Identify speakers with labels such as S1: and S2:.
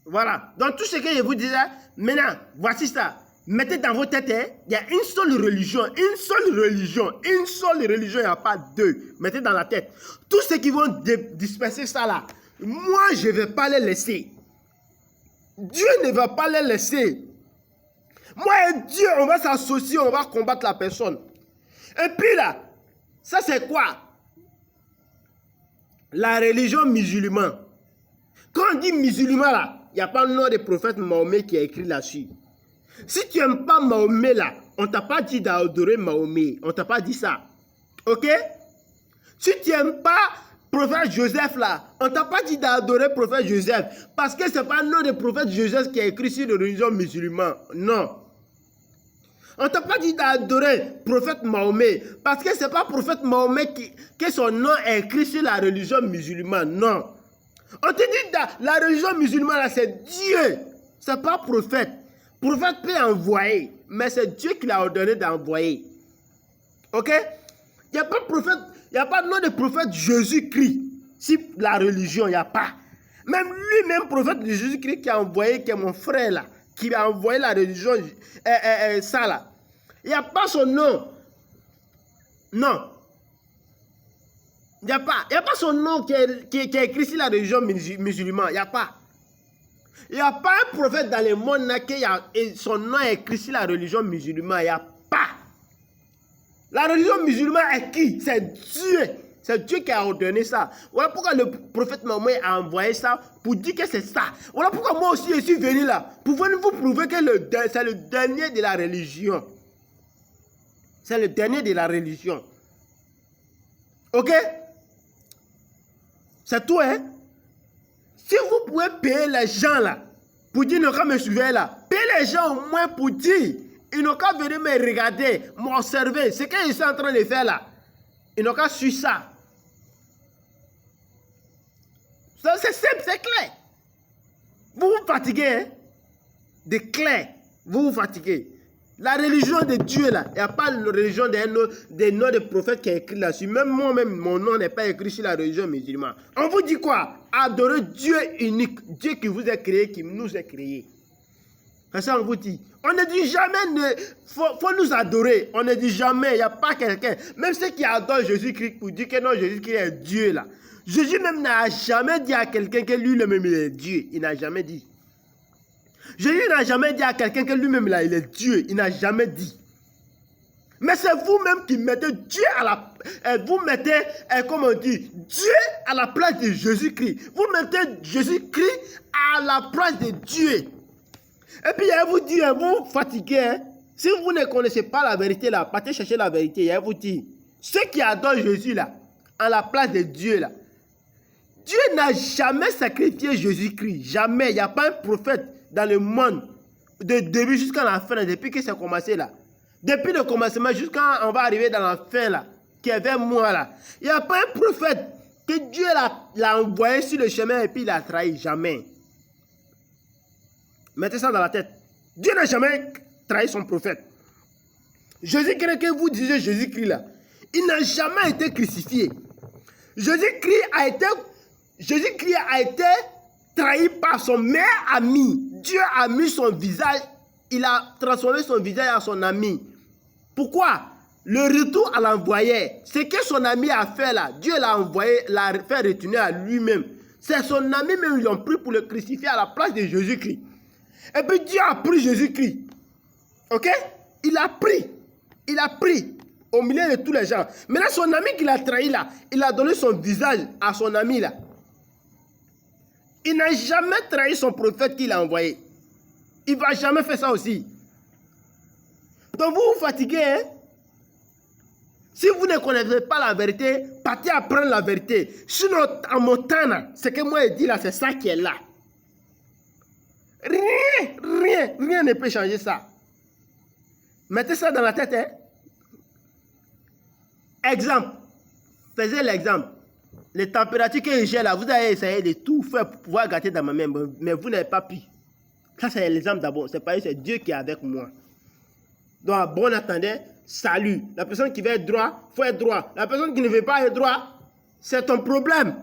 S1: Voilà. Donc, tout ce que je vous disais, maintenant, voici ça. Mettez dans vos têtes, il y a une seule religion, une seule religion, une seule religion, il n'y a pas deux. Mettez dans la tête. Tous ceux qui vont disperser ça là, moi, je ne vais pas les laisser. Dieu ne va pas les laisser. Moi et Dieu, on va s'associer, on va combattre la personne. Et puis là, ça c'est quoi? La religion musulmane. Quand on dit musulman là, il n'y a pas le nom du prophète Mahomet qui a écrit là-dessus. Si tu n'aimes pas Mahomet là, on ne t'a pas dit d'adorer Mahomet. On ne t'a pas dit ça. Ok? Si tu n'aimes pas prophète Joseph là, on ne t'a pas dit d'adorer prophète Joseph. Parce que ce n'est pas le nom du prophète Joseph qui a écrit sur la religion musulmane. Non. On ne t'a pas dit d'adorer prophète Mahomet. Parce que ce n'est pas prophète Mahomet que son nom est écrit sur la religion musulmane. Non. On te dit la religion musulmane, c'est Dieu. Ce n'est pas prophète. Prophète peut envoyer, mais c'est Dieu qui l'a ordonné d'envoyer. Ok? Il n'y a pas de prophète, il n'y a pas de nom de prophète Jésus-Christ. Si la religion, il n'y a pas. Même lui-même, prophète de Jésus-Christ qui a envoyé, qui est mon frère là, qui a envoyé la religion, ça là. Il n'y a pas son nom. Non. Il n'y a pas son nom qui est écrit sur la religion musulmane. Il n'y a pas. Il n'y a pas un prophète dans le monde qui son nom est écrit sur la religion musulmane. Il n'y a pas. La religion musulmane est qui? C'est Dieu. C'est Dieu qui a ordonné ça. Voilà pourquoi le prophète Mahomet a envoyé ça pour dire que c'est ça. Voilà pourquoi moi aussi je suis venu là. Pour venir vous prouver que c'est le dernier de la religion. C'est le dernier de la religion. Ok? C'est tout, hein? Si vous pouvez payer les gens là, pour dire, ils n'ont qu'à me suivre là, payez les gens au moins pour dire, ils n'ont qu'à venir me regarder, m'observer, ce que je suis en train de faire là. Ils n'ont qu'à suivre ça. C'est simple, c'est clair. Vous vous fatiguez, hein? De clair, vous vous fatiguez. La religion de Dieu là, il n'y a pas la religion des noms de prophètes qui est écrit là-dessus. Même moi-même, mon nom n'est pas écrit sur la religion musulmane. On vous dit quoi? Adorez Dieu unique, Dieu qui vous a créé, qui nous a créés. C'est ça on vous dit. On ne dit jamais, faut nous adorer. On ne dit jamais, il n'y a pas quelqu'un. Même ceux qui adorent Jésus-Christ pour dire que non, Jésus-Christ est Dieu là. Jésus même n'a jamais dit à quelqu'un que lui-même il est Dieu. Il n'a jamais dit. Jésus n'a jamais dit à quelqu'un que lui-même il est Dieu. Il n'a jamais dit. Mais c'est vous-même qui mettez Dieu à la... Vous mettez, comment on dit, Dieu à la place de Jésus-Christ. Vous mettez Jésus-Christ à la place de Dieu. Et puis, il vous dit, vous fatiguez. Hein? Si vous ne connaissez pas la vérité là, partez chercher la vérité. Il vous dit, ceux qui adorent Jésus là, à la place de Dieu là, Dieu n'a jamais sacrifié Jésus-Christ. Jamais. Il n'y a pas un prophète dans le monde, de début jusqu'à la fin, depuis que c'est commencé là. Depuis le commencement jusqu'à on va arriver dans la fin là, qui est vers moi là. Il n'y a pas un prophète que Dieu l'a envoyé sur le chemin et puis il a trahi. Jamais. Mettez ça dans la tête. Dieu n'a jamais trahi son prophète. Jésus-Christ que vous disiez Jésus-Christ là, il n'a jamais été crucifié. Jésus-Christ a été trahi par son meilleur ami. Dieu a mis son visage, il a transformé son visage en son ami. Pourquoi? Le retour à l'envoyé, ce que son ami a fait là, Dieu l'a envoyé, l'a fait retourner à lui-même. C'est son ami même, ils l'ont pris pour le crucifier à la place de Jésus-Christ. Et puis Dieu a pris Jésus-Christ. Ok? Il a pris au milieu de tous les gens. Maintenant, son ami qui l'a trahi là, il a donné son visage à son ami là. Il n'a jamais trahi son prophète qu'il a envoyé. Il ne va jamais faire ça aussi. Donc vous vous fatiguez. Hein? Si vous ne connaissez pas la vérité, partez apprendre la vérité. Sinon, en mon temps, ce que moi je dis là, c'est ça qui est là. Rien ne peut changer ça. Mettez ça dans la tête. Hein? Exemple. Faisez l'exemple. Les températures que j'ai là, vous avez essayé de tout faire pour pouvoir gâter dans ma main, mais vous n'avez pas pu. Ça, c'est l'exemple d'abord. C'est Dieu qui est avec moi. Donc, bon attendez, salut. La personne qui veut être droit, il faut être droit. La personne qui ne veut pas être droit, c'est ton problème.